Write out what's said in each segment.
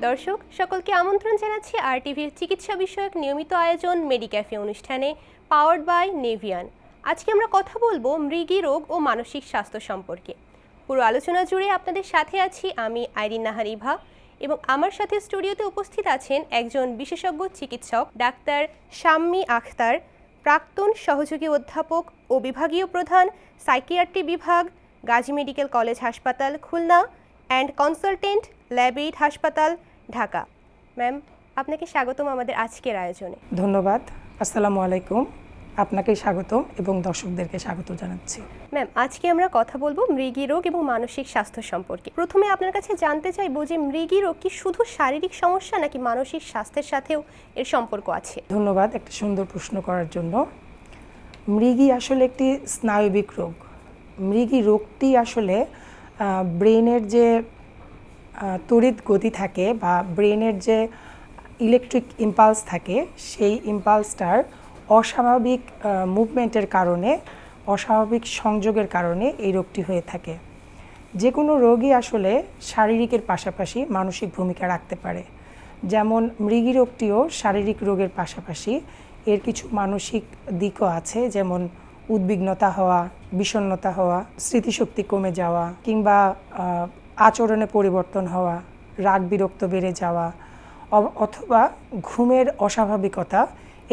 দর্শক সকলকে আমন্ত্রণ জানাচ্ছি আরটিভির চিকিৎসা বিষয়ক নিয়মিত আয়োজন মেডিক্যাফে অনুষ্ঠানে পাওয়ার্ড বাই নেভিয়ান। আজকে আমরা কথা বলবো মৃগী রোগ ও মানসিক স্বাস্থ্য সম্পর্কে। পুরো আলোচনা জুড়ে আপনাদের সাথে আছি আমি আইরিন নাহার ইভা এবং আমার সাথে স্টুডিওতে উপস্থিত আছেন একজন বিশেষজ্ঞ চিকিৎসক ডাক্তার শাম্মী আখতার, প্রাক্তন সহযোগী অধ্যাপক ও বিভাগীয় প্রধান সাইকিয়াট্রি বিভাগ, গাজী মেডিকেল কলেজ হাসপাতাল খুলনা অ্যান্ড কনসালটেন্ট ল্যাবএইড হাসপাতাল ঢাকা। ম্যাম, আপনাকে স্বাগতম আমাদের আজকের আয়োজনে। ধন্যবাদ। আসসালামু আলাইকুম। আপনাকে স্বাগত এবং দর্শকদেরকে স্বাগত জানাচ্ছি। ম্যাম, আজকে আমরা কথা বলবো মৃগী রোগ এবং মানসিক স্বাস্থ্য সম্পর্কে। প্রথমে আপনার কাছে জানতে চাইবো যে মৃগী রোগ কি শুধু শারীরিক সমস্যা নাকি মানসিক স্বাস্থ্যের সাথেও এর সম্পর্ক আছে? ধন্যবাদ একটা সুন্দর প্রশ্ন করার জন্য। মৃগী আসলে একটি স্নায়বিক রোগ। মৃগী রোগটি আসলে ব্রেনের যে তড়িৎ গতি থাকে বা ব্রেনের যে ইলেকট্রিক ইম্পালস থাকে সেই ইম্পালসটার অস্বাভাবিক মুভমেন্টের কারণে, অস্বাভাবিক সংযোগের কারণে এই রোগটি হয়ে থাকে। যে কোনো রোগই আসলে শারীরিকের পাশাপাশি মানসিক ভূমিকা রাখতে পারে। যেমন মৃগী রোগটিও শারীরিক রোগের পাশাপাশি এর কিছু মানসিক দিকও আছে, যেমন উদ্বিগ্নতা হওয়া, বিষণ্ণতা হওয়া, স্মৃতিশক্তি কমে যাওয়া কিংবা আচরণে পরিবর্তন হওয়া, রাগ বিরক্ত বেড়ে যাওয়া অথবা ঘুমের অস্বাভাবিকতা,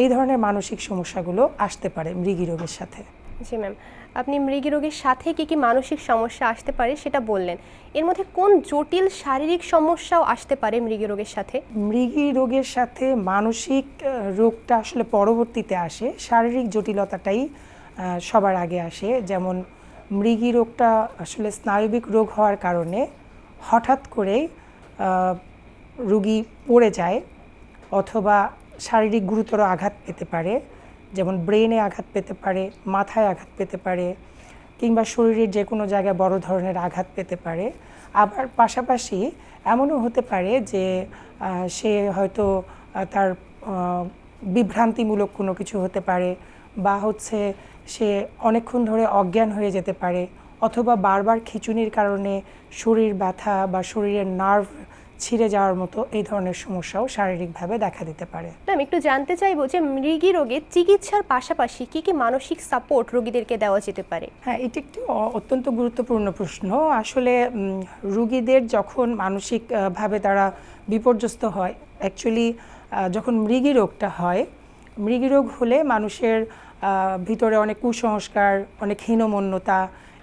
এই ধরনের মানসিক সমস্যাগুলো আসতে পারে মৃগী রোগের সাথে। জি ম্যাম, আপনি মৃগী রোগের সাথে কি মানসিক সমস্যা আসতে পারে সেটা বললেন। এর মধ্যে কোন জটিল শারীরিক সমস্যাও আসতে পারে মৃগী রোগের সাথে? মৃগী রোগের সাথে মানসিক রোগটা আসলে পরবর্তীতে আসে, শারীরিক জটিলতাটাই সবার আগে আসে। যেমন মৃগী রোগটা আসলে স্নায়বিক রোগ হওয়ার কারণে হঠাৎ করেই রোগী পড়ে যায় অথবা শারীরিক গুরুতর আঘাত পেতে পারে, যেমন ব্রেনে আঘাত পেতে পারে, মাথায় আঘাত পেতে পারে কিংবা শরীরের যে কোনো জায়গায় বড় ধরনের আঘাত পেতে পারে। আবার পাশাপাশি এমনও হতে পারে যে সে হয়তো তার বিভ্রান্তিমূলক কোনো কিছু হতে পারে বা সে অনেকক্ষণ ধরে অজ্ঞান হয়ে যেতে পারে অথবা বারবার খিঁচুনির কারণে শরীর ব্যথা বা শরীরের নার্ভ ছিঁড়ে যাওয়ার মতো এই ধরনের সমস্যাও শারীরিকভাবে দেখা দিতে পারে। আমি একটু জানতে চাইবো যে মৃগী রোগে চিকিৎসার পাশাপাশি কি মানসিক সাপোর্ট রোগীদেরকে দেওয়া যেতে পারে? হ্যাঁ, এটি একটি অত্যন্ত গুরুত্বপূর্ণ প্রশ্ন। আসলে রোগীদের যখন মানসিকভাবে তারা বিপর্যস্ত হয়, অ্যাকচুয়ালি যখন মৃগী রোগটা হয়, মৃগী রোগ হলে মানুষের ভিতরে অনেক কুসংস্কার, অনেক হীনমন্যতা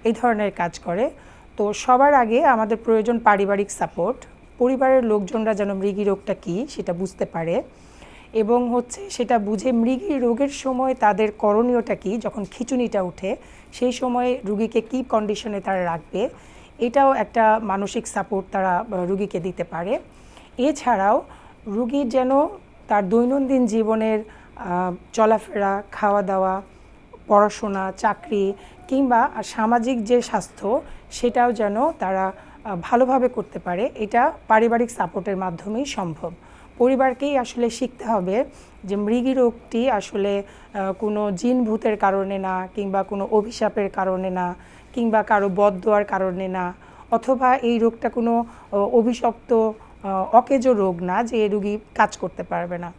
এই ধরনের কাজ করে। তো সবার আগে আমাদের প্রয়োজন পারিবারিক সাপোর্ট। পরিবারের লোকজনরা যেন মৃগী রোগটা কী সেটা বুঝতে পারে এবং সেটা বুঝে মৃগী রোগের সময় তাদের করণীয়টা কী, যখন খিঁচুনিটা ওঠে সেই সময়ে রুগীকে কী কন্ডিশনে তারা রাখবে, এটাও একটা মানসিক সাপোর্ট তারা রুগীকে দিতে পারে। এছাড়াও রুগীর যেন তার দৈনন্দিন জীবনের চলাফেরা, খাওয়া দাওয়া, পড়াশোনা, চাকরি কিংবা সামাজিক যে স্বাস্থ্য সেটাও যেন তারা ভালোভাবে করতে পারে, এটা পারিবারিক সাপোর্টের মাধ্যমেই সম্ভব। পরিবারকেই আসলে শিখতে হবে যে মৃগী রোগটি আসলে কোনো জিন ভূতের কারণে না কিংবা কোনো অভিশাপের কারণে না কিংবা কারো বদদোয়ার কারণে না, অথবা এই রোগটা কোনো অভিশপ্ত অকেজো রোগ না যে রোগী কাজ করতে পারবে না।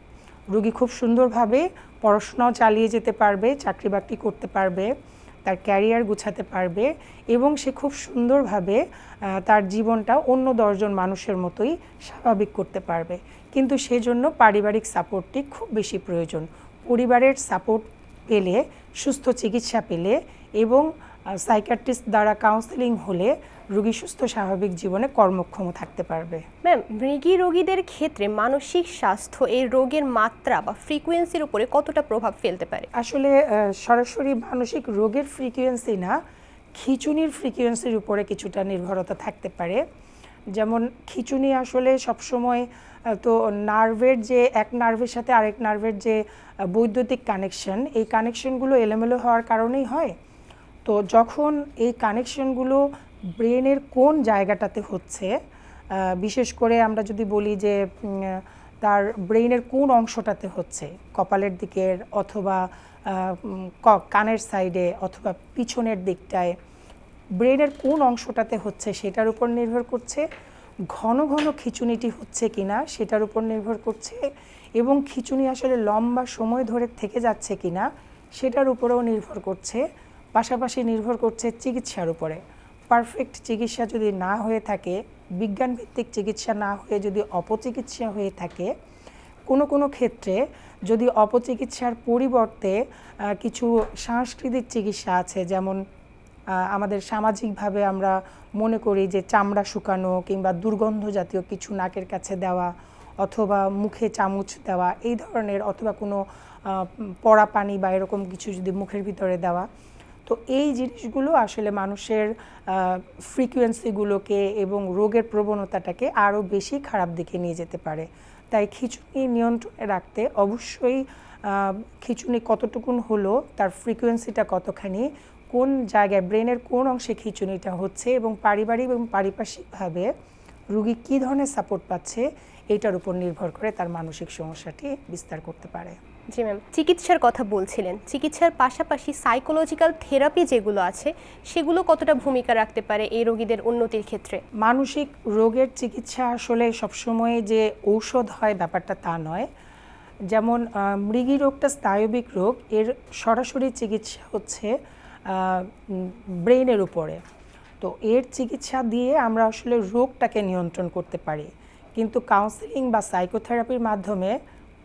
রোগী খুব সুন্দরভাবে পড়াশোনাও চালিয়ে যেতে পারবে, চাকরি বাকরি করতে পারবে, তার ক্যারিয়ার গুছাতে পারবে এবং সে খুব সুন্দরভাবে তার জীবনটা অন্য 10 জন মানুষের মতোই স্বাভাবিক করতে পারবে। কিন্তু সেজন্য পারিবারিক সাপোর্টটি খুব বেশি প্রয়োজন। পরিবারের সাপোর্ট পেলে, সুস্থ চিকিৎসা পেলে এবং সাইকিয়াট্রিস্ট দ্বারা কাউন্সেলিং হলে রোগী সুস্থ স্বাভাবিক জীবনে কর্মক্ষম থাকতে পারবে। ম্যাম, মৃগী রোগীদের ক্ষেত্রে মানসিক স্বাস্থ্য এই রোগের মাত্রা বা ফ্রিকোয়েন্সির উপরে কতটা প্রভাব ফেলতে পারে? আসলে সরাসরি মানসিক রোগের ফ্রিকোয়েন্সি না, খিঁচুনির ফ্রিকোয়েন্সির উপরে কিছুটা নির্ভরতা থাকতে পারে। যেমন খিঁচুনি আসলে সবসময় তো নার্ভের যে এক নার্ভের সাথে আরেক নার্ভের যে বৈদ্যুতিক কানেকশন, এই কানেকশনগুলো এলোমেলো হওয়ার কারণেই হয়। তো যখন এই কানেকশনগুলো ব্রেনের কোন জায়গাটাতে হচ্ছে, বিশেষ করে আমরা যদি বলি যে তার ব্রেনের কোন অংশটাতে হচ্ছে, কপালের দিকের অথবা কানের সাইডে অথবা পিছনের দিকটায়, ব্রেনের কোন অংশটাতে হচ্ছে সেটার উপর নির্ভর করছে। ঘন ঘন খিঁচুনিটি হচ্ছে কিনা সেটার উপর নির্ভর করছে, এবং খিঁচুনি আসলে লম্বা সময় ধরে থেকে যাচ্ছে কিনা সেটার উপরেও নির্ভর করছে। পাশাপাশি নির্ভর করছে চিকিৎসার উপরে। পারফেক্ট চিকিৎসা যদি না হয়ে থাকে, বিজ্ঞানভিত্তিক চিকিৎসা না হয়ে যদি অপচিকিৎসা হয়ে থাকে, কোনো কোনো ক্ষেত্রে যদি অপচিকিৎসার পরিবর্তে কিছু সাংস্কৃতিক চিকিৎসা আছে, যেমন আমাদের সামাজিকভাবে আমরা মনে করি যে চামড়া শুকানো কিংবা দুর্গন্ধ জাতীয় কিছু নাকের কাছে দেওয়া, অথবা মুখে চামচ দেওয়া এই ধরনের, অথবা কোনো পড়া পানি বা এরকম কিছু যদি মুখের ভিতরে দেওয়া, তো এই জিনিসগুলো আসলে মানুষের ফ্রিকোয়েন্সিগুলোকে এবং রোগের প্রবণতাটাকে আরও বেশি খারাপ দিকে নিয়ে যেতে পারে। তাই খিঁচুনি নিয়ন্ত্রণে রাখতে অবশ্যই খিঁচুনি কতটুকুন হলো, তার ফ্রিকোয়েন্সিটা কতখানি, কোন জায়গায় ব্রেনের কোন অংশে খিঁচুনিটা হচ্ছে, এবং পারিবারিক এবং পারিপার্শ্বিকভাবে রোগী কী ধরনের সাপোর্ট পাচ্ছে, এইটার উপর নির্ভর করে তার মানসিক সমস্যাটি বিস্তার করতে পারে। জি ম্যাম, চিকিৎসার কথা বলছিলেন, চিকিৎসার পাশাপাশি সাইকোলজিক্যাল থেরাপি যেগুলো আছে সেগুলো কতটা ভূমিকা রাখতে পারে এই রোগীদের উন্নতির ক্ষেত্রে? মানসিক রোগের চিকিৎসা আসলে সবসময় যে ঔষধ হয় ব্যাপারটা তা নয়। যেমন মৃগী রোগটা স্নায়বিক রোগ, এর সরাসরি চিকিৎসা হচ্ছে ব্রেনের উপরে। তো এর চিকিৎসা দিয়ে আমরা আসলে রোগটাকে নিয়ন্ত্রণ করতে পারি, কিন্তু কাউন্সেলিং বা সাইকোথেরাপির মাধ্যমে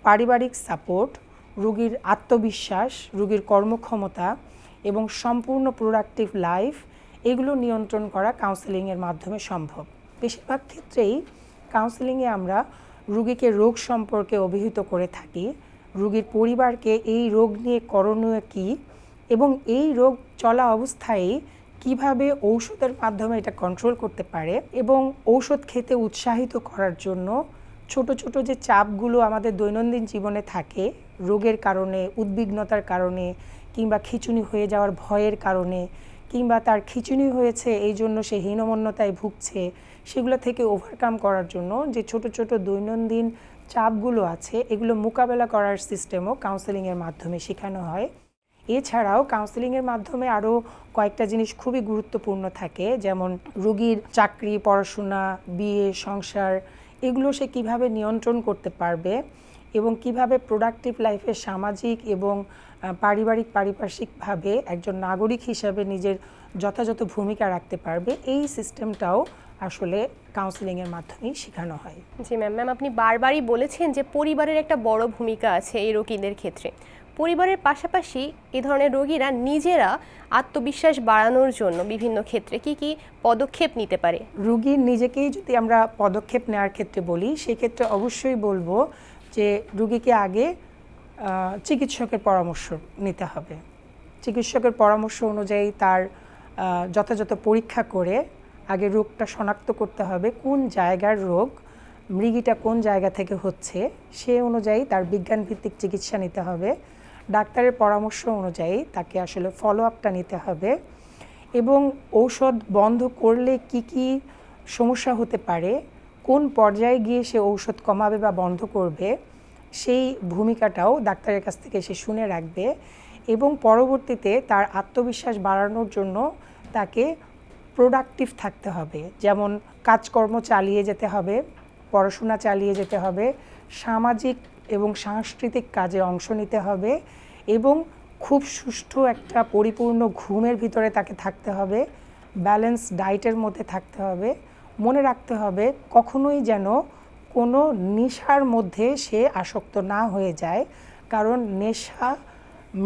পারিবারিক সাপোর্ট, রোগীর আত্মবিশ্বাস, রোগীর কর্মক্ষমতা এবং সম্পূর্ণ প্রোডাক্টিভ লাইফ, এগুলো নিয়ন্ত্রণ করা কাউন্সেলিংয়ের মাধ্যমে সম্ভব। বেশিরভাগ ক্ষেত্রেই কাউন্সেলিংয়ে আমরা রোগীকে রোগ সম্পর্কে অভিহিত করে থাকি, রোগীর পরিবারকে এই রোগ নিয়ে করণীয় কী, এবং এই রোগ চলা অবস্থায় কিভাবে ঔষধের মাধ্যমে এটা কন্ট্রোল করতে পারে, এবং ঔষধ খেতে উৎসাহিত করার জন্য ছোট ছোট যে চাপগুলো আমাদের দৈনন্দিন জীবনে থাকে, রোগের কারণে, উদ্বিগ্নতার কারণে, কিংবা খিঁচুনি হয়ে যাওয়ার ভয়ের কারণে, কিংবা তার খিঁচুনি হয়েছে এই জন্য সে হীনমন্যতায় ভুগছে, সেগুলো থেকে ওভারকাম করার জন্য যে ছোট ছোট দৈনন্দিন চাপগুলো আছে, এগুলো মোকাবেলা করার সিস্টেমও কাউন্সেলিংয়ের মাধ্যমে শেখানো হয়। এছাড়াও কাউন্সেলিংয়ের মাধ্যমে আরও কয়েকটা জিনিস খুবই গুরুত্বপূর্ণ থাকে, যেমন রোগীর চাকরি, পড়াশোনা, বিয়ে, সংসার, এগুলো সে কিভাবে নিয়ন্ত্রণ করতে পারবে, এবং কিভাবে প্রোডাক্টিভ লাইফে সামাজিক এবং পারিপার্শ্বিকভাবে একজন নাগরিক হিসাবে নিজের যথাযথ ভূমিকা রাখতে পারবে, এই সিস্টেমটাও আসলে কাউন্সেলিংয়ের মাধ্যমেই শেখানো হয়। জি ম্যাম, আপনি বারবারই বলেছেন যে পরিবারের একটা বড় ভূমিকা আছে এই রোগীদের ক্ষেত্রে। পরিবারের পাশাপাশি এ ধরনের রোগীরা নিজেরা আত্মবিশ্বাস বাড়ানোর জন্য বিভিন্ন ক্ষেত্রে কি কি পদক্ষেপ নিতে পারে? রোগীর নিজেকেই যদি আমরা পদক্ষেপ নেওয়ার ক্ষেত্রে বলি, সেক্ষেত্রে অবশ্যই বলবো যে রোগীকে আগে চিকিৎসকের পরামর্শ নিতে হবে। চিকিৎসকের পরামর্শ অনুযায়ী তার যথাযথ পরীক্ষা করে আগে রোগটা শনাক্ত করতে হবে, কোন জায়গার রোগ, মৃগীটা কোন জায়গা থেকে হচ্ছে, সে অনুযায়ী তার বিজ্ঞানভিত্তিক চিকিৎসা নিতে হবে। ডাক্তারের পরামর্শ অনুযায়ী তাকে আসলে ফলো আপটা নিতে হবে, এবং ঔষধ বন্ধ করলে কি কি সমস্যা হতে পারে, কোন পর্যায়ে গিয়ে সে ঔষধ কমাবে বা বন্ধ করবে, সেই ভূমিকাটাও ডাক্তারের কাছ থেকে সে শুনে রাখবে। এবং পরবর্তীতে তার আত্মবিশ্বাস বাড়ানোর জন্য তাকে প্রোডাক্টিভ থাকতে হবে, যেমন কাজকর্ম চালিয়ে যেতে হবে, পড়াশোনা চালিয়ে যেতে হবে, সামাজিক এবং সাংস্কৃতিক কাজে অংশ নিতে হবে, এবং খুব সুষ্ঠু একটা পরিপূর্ণ ঘুমের ভিতরে তাকে থাকতে হবে, ব্যালেন্স ডায়েটের মধ্যে থাকতে হবে। মনে রাখতে হবে কখনোই যেন কোনো নেশার মধ্যে সে আসক্ত না হয়ে যায়, কারণ নেশা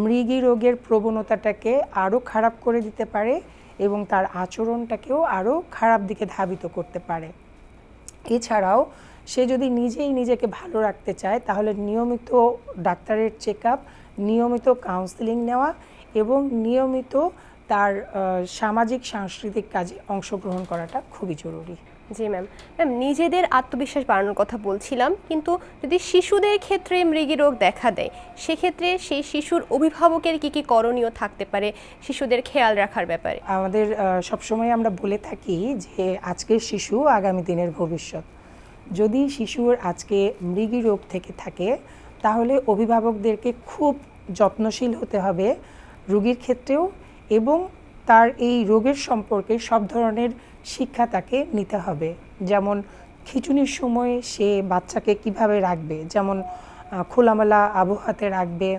মৃগী রোগের প্রবণতাটাকে আরও খারাপ করে দিতে পারে এবং তার আচরণটাকেও আরও খারাপ দিকে ধাবিত করতে পারে। এছাড়াও সে যদি নিজেই নিজেকে ভালো রাখতে চায়, তাহলে নিয়মিত ডাক্তারের চেক আপ, নিয়মিত কাউন্সেলিং নেওয়া এবং নিয়মিত তার সামাজিক সাংস্কৃতিক কাজে অংশগ্রহণ করাটা খুবই জরুরি। জি ম্যাম, নিজেদের আত্মবিশ্বাস বাড়ানোর কথা বলছিলাম, কিন্তু যদি শিশুদের ক্ষেত্রে মৃগী রোগ দেখা দেয়, সেক্ষেত্রে সেই শিশুর অভিভাবকের কি কি করণীয় থাকতে পারে শিশুদের খেয়াল রাখার ব্যাপারে? আমাদের সবসময় আমরা বলে থাকি যে আজকের শিশু আগামী দিনের ভবিষ্যৎ। যদি শিশুর আজকে মৃগী রোগ থেকে থাকে, তাহলে অভিভাবকদেরকে খুব যত্নশীল হতে হবে রোগীর ক্ষেত্রেও, এবং তার এই রোগের সম্পর্কে সব ধরনের শিক্ষা তাকে নিতে হবে। যেমন খিঁচুনির সময় সে বাচ্চাকে কিভাবে রাখবে, যেমন খোলামেলা আবহাওয়াতে রাখবে,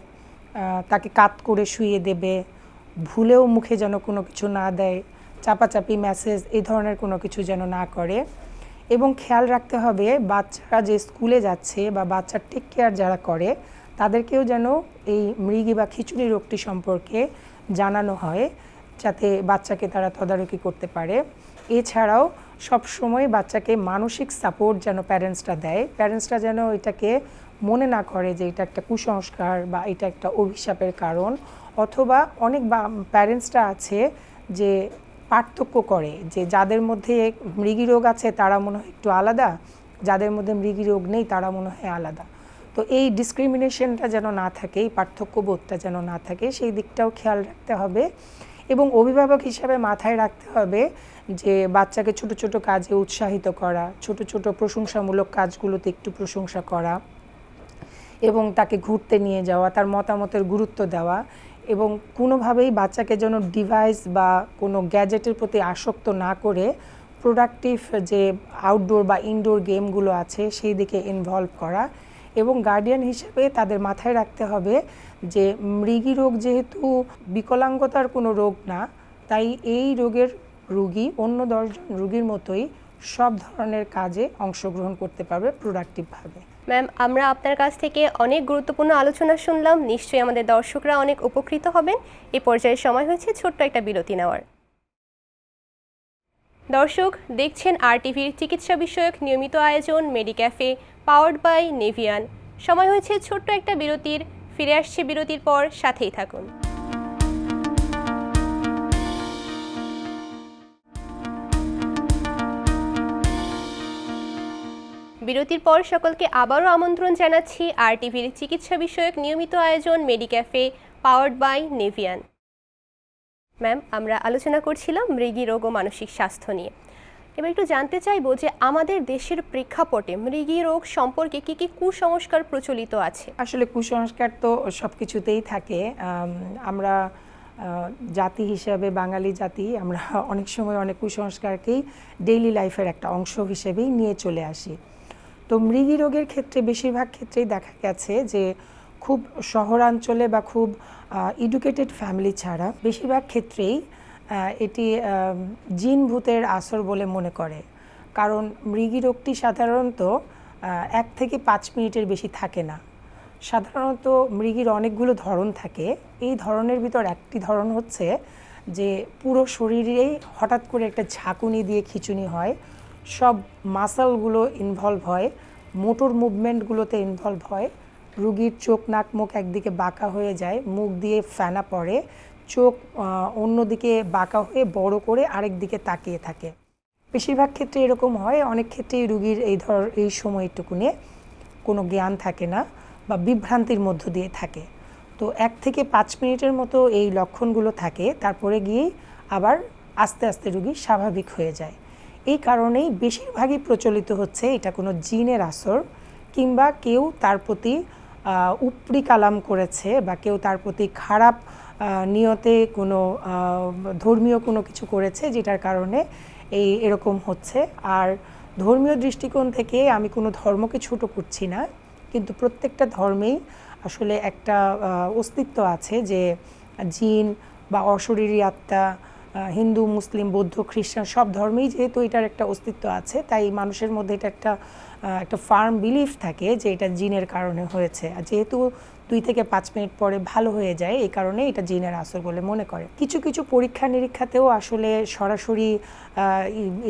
তাকে কাত করে শুইয়ে দেবে, ভুলেও মুখে যেন কোনো কিছু না দেয়, চাপাচাপি মেসেজ এই ধরনের কোনো কিছু যেন না করে। এবং খেয়াল রাখতে হবে বাচ্চারা যে স্কুলে যাচ্ছে বা বাচ্চার টেক কেয়ার যারা করে তাদেরকেও যেন এই মৃগী বা খিঁচুনি রোগটি সম্পর্কে জানানো হয়, যাতে বাচ্চাকে তারা তদারকি করতে পারে। এছাড়াও সবসময় বাচ্চাকে মানসিক সাপোর্ট যেন প্যারেন্টসরা দেয়, প্যারেন্টসরা যেন এটাকে মনে না করে যে এটা একটা কুসংস্কার বা এটা একটা অভিশাপের কারণ। অথবা অনেক প্যারেন্টসরা আছে যে পার্থক্য করে যে যাদের মধ্যে মৃগী রোগ আছে তারা মনে হয় একটু আলাদা, যাদের মধ্যে মৃগী রোগ নেই তারা মনে হয় আলাদা। তো এই ডিসক্রিমিনেশনটা যেন না থাকে, এই পার্থক্যবোধটা যেন না থাকে, সেই দিকটাও খেয়াল রাখতে হবে। এবং অভিভাবক হিসাবে মাথায় রাখতে হবে যে বাচ্চাকে ছোট ছোট কাজে উৎসাহিত করা, ছোট ছোট প্রশংসামূলক কাজগুলোতে একটু প্রশংসা করা এবং তাকে ঘুরতে নিয়ে যাওয়া, তার মতামতের গুরুত্ব দেওয়া, এবং কোনোভাবেই বাচ্চাকে যেন ডিভাইস বা কোনো গ্যাজেটের প্রতি আসক্ত না করে প্রোডাক্টিভ যে আউটডোর বা ইনডোর গেমগুলো আছে সেই দিকে ইনভলভ করা। এবং গার্ডিয়ান হিসেবে তাদের মাথায় রাখতে হবে যে মৃগী রোগ যেহেতু বিকলাঙ্গতার কোনো রোগ না, তাই এই রোগের রোগী অন্য 10 জন রোগীর মতোই সব ধরনের কাজে অংশগ্রহণ করতে পারবে প্রোডাক্টিভভাবে। ম্যাম, আমরা আপনার কাছ থেকে অনেক গুরুত্বপূর্ণ আলোচনা শুনলাম, নিশ্চয়ই আমাদের দর্শকরা অনেক উপকৃত হবেন। এই পর্যায়ে সময় হয়েছে ছোট্ট একটা বিরতি নেওয়ার। দর্শক দেখছেন RTVর চিকিৎসা বিষয়ক নিয়মিত আয়োজন মেডিক্যাফে, পাওয়ার্ড বাই নেভিয়ান। সময় হয়েছে ছোট্ট একটা বিরতির, ফিরে আসছে বিরতির পর, সাথেই থাকুন। বিরতির পর সকলকে আবারও আমন্ত্রণ জানাচ্ছি RTVর চিকিৎসা বিষয়ক নিয়মিত আয়োজন মেডিক্যাফে, পাওয়ার্ড বাই নেভিয়ান। ম্যাম, আমরা আলোচনা করছিলাম মৃগী রোগ ও মানসিক স্বাস্থ্য নিয়ে। এবার একটু জানতে চাইবো যে আমাদের দেশের প্রেক্ষাপটে মৃগী রোগ সম্পর্কে কি কি কুসংস্কার প্রচলিত আছে? আসলে কুসংস্কার তো সব কিছুতেই থাকে। আমরা জাতি হিসাবে, বাঙালি জাতি, আমরা অনেক সময় অনেক কুসংস্কারকেই ডেইলি লাইফের একটা অংশ হিসেবেই নিয়ে চলে আসি। তো মৃগী রোগের ক্ষেত্রে বেশিরভাগ ক্ষেত্রেই দেখা গেছে যে খুব শহরাঞ্চলে বা খুব এডুকেটেড ফ্যামিলি ছাড়া বেশিরভাগ ক্ষেত্রেই এটি জিন ভূতের আসর বলে মনে করে। কারণ মৃগী রোগটি সাধারণত 1 থেকে 5 মিনিটের বেশি থাকে না। সাধারণত মৃগীর অনেকগুলো ধরন থাকে। এই ধরনের ভিতর একটি ধরন হচ্ছে যে পুরো শরীরেই হঠাৎ করে একটা ঝাঁকুনি দিয়ে খিঁচুনি হয়, সব মাসলগুলো ইনভলভ হয়, মোটর মুভমেন্টগুলোতে ইনভলভ হয়, রুগীর চোখ নাক মুখ একদিকে বাঁকা হয়ে যায়, মুখ দিয়ে ফেনা পড়ে, চোখ অন্যদিকে বাঁকা হয়ে বড় করে আরেক দিকে তাকিয়ে থাকে। বেশিরভাগ ক্ষেত্রে এরকম হয়। অনেক ক্ষেত্রেই রুগীর এই সময়টুকুনে কোনো জ্ঞান থাকে না বা বিভ্রান্তির মধ্য দিয়ে থাকে। তো 1 থেকে 5 মিনিটের মতো এই লক্ষণগুলো থাকে, তারপরে গিয়েই আবার আস্তে আস্তে রুগী স্বাভাবিক হয়ে যায়। এই কারণেই বেশিরভাগই প্রচলিত হচ্ছে এটা কোনো জিনের আসর, কিংবা কেউ তার প্রতি উপরি কালাম করেছে বা কেউ তার প্রতি খারাপ নিয়তে কোনো ধর্মীয় কোনো কিছু করেছে, যেটার কারণে এরকম হচ্ছে। আর ধর্মীয় দৃষ্টিকোণ থেকে আমি কোনো ধর্মকে ছোট করছি না, কিন্তু প্রত্যেকটা ধর্মেই আসলে একটা অস্তিত্ব আছে যে জিন বা অশরীরী আত্মা, হিন্দু, মুসলিম, বৌদ্ধ, খ্রিস্টান সব ধর্মেই যেহেতু এটার একটা অস্তিত্ব আছে, তাই মানুষের মধ্যে এটা একটা ফার্ম বিলিফ থাকে যে এটা জিনের কারণে হয়েছে। আর যেহেতু 2 থেকে 5 মিনিট পরে ভালো হয়ে যায়, এই কারণে এটা জিনের আসর বলে মনে করে। কিছু কিছু পরীক্ষা নিরীক্ষাতেও আসলে সরাসরি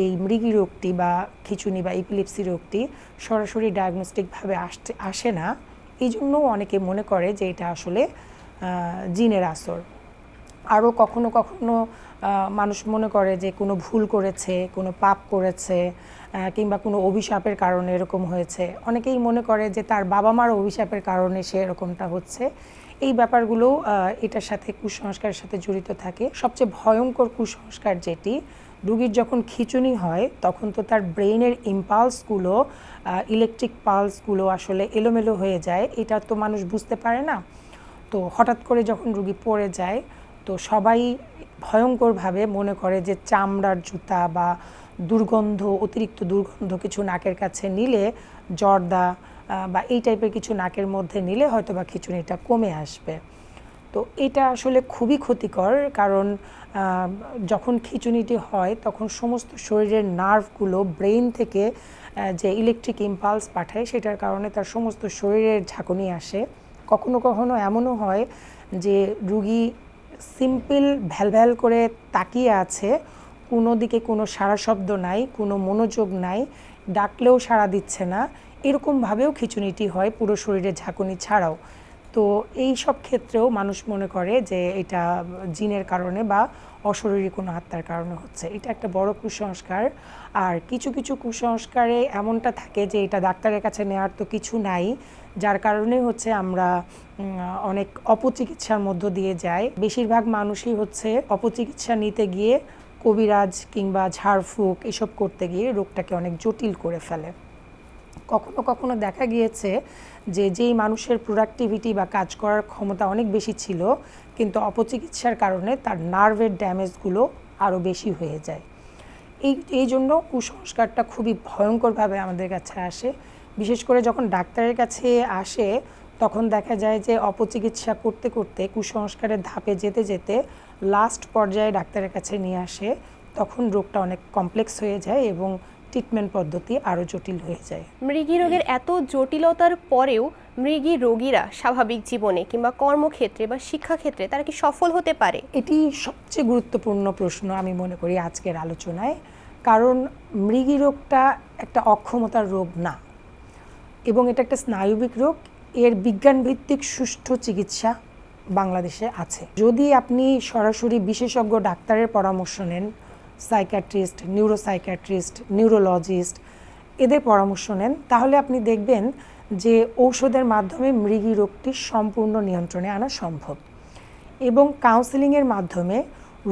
এই মৃগী রোগটি বা খিঁচুনি বা এপিলেপসি রোগটি সরাসরি ডায়াগনস্টিকভাবে আসে না। এই জন্য অনেকে মনে করে যে এটা আসলে জিনের আসর। আরও কখনো কখনো মানুষ মনে করে যে কোনো ভুল করেছে, কোনো পাপ করেছে, কিংবা কোনো অভিশাপের কারণে এরকম হয়েছে। অনেকেই মনে করে যে তার বাবা মার অভিশাপের কারণে সে এরকমটা হচ্ছে। এই ব্যাপারগুলো এটার সাথে কুসংস্কারের সাথে জড়িত থাকে। সবচেয়ে ভয়ঙ্কর কুসংস্কার যেটি, রুগীর যখন খিঁচুনি হয় তখন তো তার ব্রেইনের ইম্পালসগুলো, ইলেকট্রিক পালসগুলো আসলে এলোমেলো হয়ে যায়। এটা তো মানুষ বুঝতে পারে না। তো হঠাৎ করে যখন রুগী পড়ে যায় তো সবাই ভয়ঙ্করভাবে মনে করে যে চামড়ার জুতা বা অতিরিক্ত দুর্গন্ধ কিছু নাকের কাছে নিলে, জর্দা বা এই টাইপের কিছু নাকের মধ্যে নিলে হয়তো বা খিঁচুনিটা কমে আসবে। তো এটা আসলে খুবই ক্ষতিকর, কারণ যখন খিঁচুনিটি হয় তখন সমস্ত শরীরের নার্ভগুলো ব্রেইন থেকে যে ইলেকট্রিক ইম্পালস পাঠায়, সেটার কারণে তার সমস্ত শরীরের ঝাঁকুনি আসে। কখনো কখনো এমনও হয় যে রুগী সিম্পল ভ্যালভ্যাল করে তাকিয়ে আছে, কোনো দিকে কোনো সাড়া শব্দ নাই, কোনো মনোযোগ নাই, ডাকলেও সাড়া দিচ্ছে না, এরকমভাবেও খিঁচুনিটি হয় পুরো শরীরে ঝাঁকুনি ছাড়াও। তো এই সব ক্ষেত্রেও মানুষ মনে করে যে এটা জিনের কারণে বা অশরীরী কোনো আত্মার কারণে হচ্ছে। এটা একটা বড় কুসংস্কার। আর কিছু কিছু কুসংস্কারে এমনটা থাকে যে এটা ডাক্তারের কাছে নেওয়ার তো কিছু নাই, যার কারণে হচ্ছে আমরা অনেক অপচিকিৎসার মধ্য দিয়ে যাই। বেশিরভাগ মানুষই হচ্ছে অপচিকিৎসা নিতে গিয়ে কবিরাজ কিংবা ঝাড়ফুঁক এসব করতে গিয়ে রোগটাকে অনেক জটিল করে ফেলে। কখনো কখনো দেখা গিয়েছে যে যেই মানুষের প্রোডাক্টিভিটি বা কাজ করার ক্ষমতা অনেক বেশি ছিল, কিন্তু অপচিকিৎসার কারণে তার নার্ভের ড্যামেজগুলো আরও বেশি হয়ে যায়। এই জন্য কুসংস্কারটা খুবই ভয়ঙ্করভাবে আমাদের কাছে আসে। বিশেষ করে যখন ডাক্তারের কাছে আসে তখন দেখা যায় যে অপচিকিৎসা করতে করতে কুসংস্কারের ধাপে যেতে যেতে লাস্ট পর্যায়ে ডাক্তারের কাছে নিয়ে আসে, তখন রোগটা অনেক কমপ্লেক্স হয়ে যায় এবং ট্রিটমেন্ট পদ্ধতি আরও জটিল হয়ে যায়। মৃগী রোগের এত জটিলতার পরেও মৃগী রোগীরা স্বাভাবিক জীবনে কিংবা কর্মক্ষেত্রে বা শিক্ষাক্ষেত্রে তারা কি সফল হতে পারে? এটি সবচেয়ে গুরুত্বপূর্ণ প্রশ্ন আমি মনে করি আজকের আলোচনায়, কারণ মৃগী রোগটা একটা অক্ষমতার রোগ না, এবং এটা একটা স্নায়ুবিক রোগ। এর বিজ্ঞানভিত্তিক সুষ্ঠু চিকিৎসা বাংলাদেশে আছে। যদি আপনি সরাসরি বিশেষজ্ঞ ডাক্তারের পরামর্শ নেন, সাইকিয়াট্রিস্ট, নিউরোসাইকিয়াট্রিস্ট, নিউরোলজিস্ট, এদের পরামর্শ নেন, তাহলে আপনি দেখবেন যে ঔষধের মাধ্যমে মৃগী রোগটি সম্পূর্ণ নিয়ন্ত্রণে আনা সম্ভব। এবং কাউন্সেলিংয়ের মাধ্যমে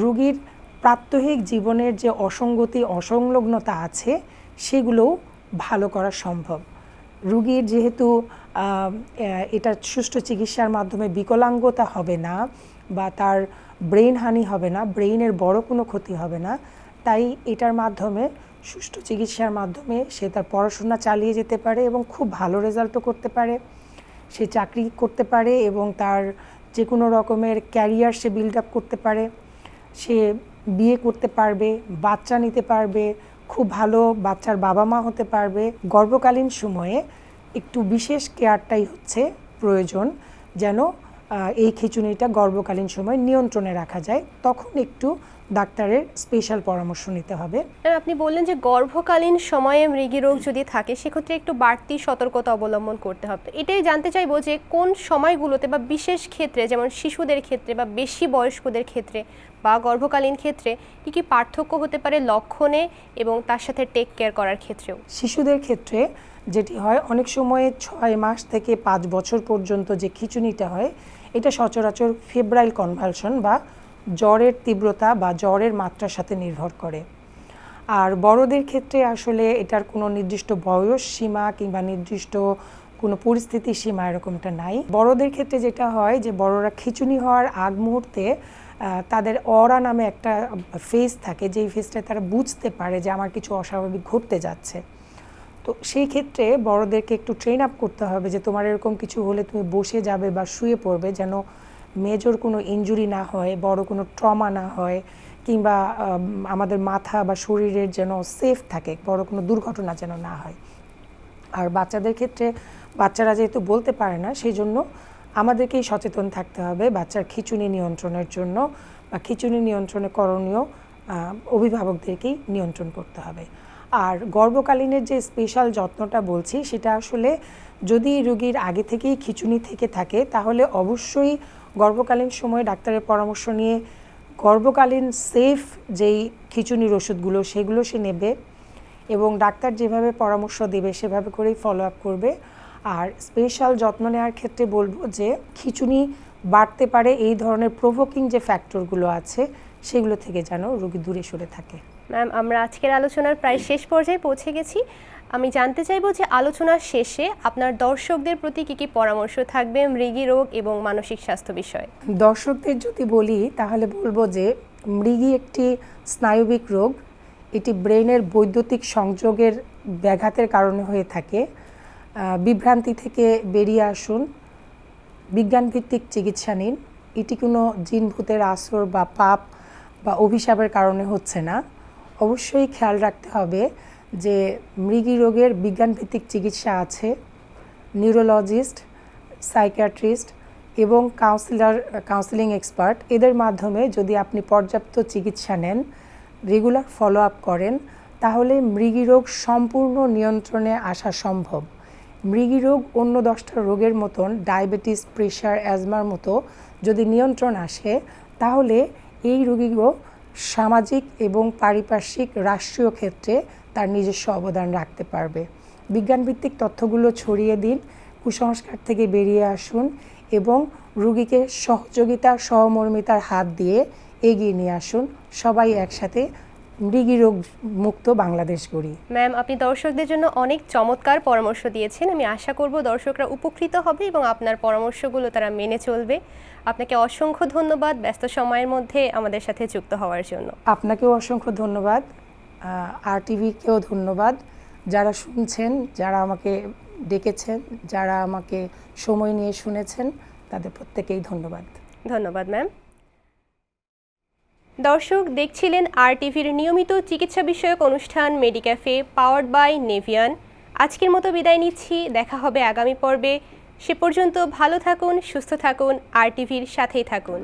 রোগীর প্রাত্যহিক জীবনের যে অসঙ্গতি অসংলগ্নতা আছে সেগুলোও ভালো করা সম্ভব। রোগীর যেহেতু এটা সুষ্ঠু চিকিৎসার মাধ্যমে বিকলাঙ্গতা হবে না বা তার ব্রেন হানি হবে না, ব্রেইনের বড় কোনো ক্ষতি হবে না, তাই এটার মাধ্যমে সুষ্ঠু চিকিৎসার মাধ্যমে সে তার পড়াশোনা চালিয়ে যেতে পারে এবং খুব ভালো রেজাল্টও করতে পারে, সে চাকরি করতে পারে এবং তার যে কোনো রকমের ক্যারিয়ার সে বিল্ড আপ করতে পারে, সে বিয়ে করতে পারবে, বাচ্চা নিতে পারবে, খুব ভালো বাচ্চার বাবা মা হতে পারবে। গর্ভকালীন সময়ে একটু বিশেষ কেয়ারটাই হচ্ছে প্রয়োজন, যেন এই খিঁচুনিটা গর্ভকালীন সময় নিয়ন্ত্রণে রাখা যায়। তখন একটু ডাক্তারের স্পেশাল পরামর্শ নিতে হবে। আপনি বললেন যে গর্ভকালীন সময়ে মৃগী রোগ যদি থাকে সেক্ষেত্রে একটু বাড়তি সতর্কতা অবলম্বন করতে হবে। এটাই জানতে চাইবো যে কোন সময়গুলোতে বা বিশেষ ক্ষেত্রে, যেমন শিশুদের ক্ষেত্রে বা বেশি বয়স্কদের ক্ষেত্রে বা গর্ভকালীন ক্ষেত্রে কি কি পার্থক্য হতে পারে লক্ষণে এবং তার সাথে টেক কেয়ার করার ক্ষেত্রেও? শিশুদের ক্ষেত্রে যেটি হয়, অনেক সময় 6 মাস থেকে 5 বছর পর্যন্ত যে খিঁচুনিটা হয়, এটা সচরাচর ফেব্রাইল কনভালশন বা জ্বরের তীব্রতা বা জ্বরের মাত্রার সাথে নির্ভর করে। আর বড়দের ক্ষেত্রে আসলে এটার কোনো নির্দিষ্ট বয়স সীমা কিংবা নির্দিষ্ট কোনো পরিস্থিতি সীমা এরকমটা নাই। বড়দের ক্ষেত্রে যেটা হয় যে বড়রা খিঁচুনি হওয়ার আগ মুহূর্তে তাদের অরা নামে একটা ফেজ থাকে, যেই ফেজটায় তারা বুঝতে পারে যে আমার কিছু অস্বাভাবিক ঘটতে যাচ্ছে। তো সেই ক্ষেত্রে বড়দেরকে একটু ট্রেন আপ করতে হবে যে তোমার এরকম কিছু হলে তুমি বসে যাবে বা শুয়ে পড়বে, যেন মেজর কোনো ইনজুরি না হয়, বড় কোনো ট্রমা না হয়, কিংবা আমাদের মাথা বা শরীরের যেন সেফ থাকে, বড় কোনো দুর্ঘটনা যেন না হয়। আর বাচ্চাদের ক্ষেত্রে বাচ্চারা যেহেতু বলতে পারে না, সেই জন্য আমাদেরকেই সচেতন থাকতে হবে বাচ্চার খিঁচুনি নিয়ন্ত্রণের জন্য, বা খিঁচুনি নিয়ন্ত্রণে করণীয় অভিভাবকদেরকেই নিয়ন্ত্রণ করতে হবে। আর গর্ভকালীনের যে স্পেশাল যত্নটা বলছি, সেটা আসলে যদি রোগীর আগে থেকেই খিঁচুনি থেকে থাকে তাহলে অবশ্যই গর্ভকালীন সময়ে ডাক্তারের পরামর্শ নিয়ে গর্ভকালীন সেফ যেই খিঁচুনির ওষুধগুলো সেগুলো সে নেবে এবং ডাক্তার যেভাবে পরামর্শ দেবে সেভাবে করেই ফলো আপ করবে। আর স্পেশাল যত্ন নেওয়ার ক্ষেত্রে বলবো যে খিঁচুনি বাড়তে পারে এই ধরনের প্রভোকিং যে ফ্যাক্টরগুলো আছে সেগুলো থেকে যেন রোগী দূরে সরে থাকে। ম্যাম, আমরা আজকের আলোচনার প্রায় শেষ পর্যায়ে পৌঁছে গেছি। আমি জানতে চাইবো যে আলোচনার শেষে আপনার দর্শকদের প্রতি কী কী পরামর্শ থাকবে মৃগী রোগ এবং মানসিক স্বাস্থ্য বিষয়ে। দর্শকদের যদি বলি তাহলে বলবো যে মৃগী একটি স্নায়বিক রোগ। এটি ব্রেনের বৈদ্যুতিক সংযোগের ব্যাঘাতের কারণে হয়ে থাকে। বিভ্রান্তি থেকে বেরিয়ে আসুন, বিজ্ঞানভিত্তিক চিকিৎসা নিন। এটি কোনো জিনভূতের আসর বা পাপ বা অভিশাপের কারণে হচ্ছে না। অবশ্যই খেয়াল রাখতে হবে যে মৃগী রোগের বিজ্ঞানভিত্তিক চিকিৎসা আছে। নিউরোলজিস্ট, সাইকিয়াট্রিস্ট এবং কাউন্সিলিং এক্সপার্ট এদের মাধ্যমে যদি আপনি পর্যাপ্ত চিকিৎসা নেন, রেগুলার ফলো আপ করেন, তাহলে মৃগী রোগ সম্পূর্ণ নিয়ন্ত্রণে আসা সম্ভব। মৃগী রোগ অন্য 10টা রোগের মতন ডায়াবেটিস, প্রেশার, অ্যাজমার মতো যদি নিয়ন্ত্রণ আসে, তাহলে এই রোগীও সামাজিক এবং পারিপার্শ্বিক রাষ্ট্রীয় ক্ষেত্রে তার নিজস্ব অবদান রাখতে পারবে। বিজ্ঞানভিত্তিক তথ্যগুলো ছড়িয়ে দিন, কুসংস্কার থেকে বেরিয়ে আসুন এবং রোগীকে সহযোগিতা, সহমর্মিতার হাত দিয়ে এগিয়ে নিয়ে আসুন। সবাই একসাথে মৃগী রোগ মুক্ত বাংলাদেশ গড়ি। ম্যাম, আপনি দর্শকদের জন্য অনেক চমৎকার পরামর্শ দিয়েছেন। আমি আশা করব দর্শকরা উপকৃত হবে এবং আপনার পরামর্শগুলো তারা মেনে চলবে। আপনাকে অসংখ্য ধন্যবাদ ব্যস্ত সময়ের মধ্যে আমাদের সাথে যুক্ত হওয়ার জন্য। আপনাকেও অসংখ্য ধন্যবাদ, RTV-কেও ধন্যবাদ। যারা শুনছেন, যারা আমাকে ডেকেছেন, যারা আমাকে সময় নিয়ে শুনেছেন, তাদের প্রত্যেকেই ধন্যবাদ। ধন্যবাদ ম্যাম। দর্শক দেখছিলেন RTVর নিয়মিত চিকিৎসা বিষয়ক অনুষ্ঠান মেডিক্যাফে পাওয়ার্ড বাই নেভিয়ান। আজকের মতো বিদায় নিচ্ছি, দেখা হবে আগামী পর্বে। সে পর্যন্ত ভালো থাকুন, সুস্থ থাকুন, RTVর সাথেই থাকুন।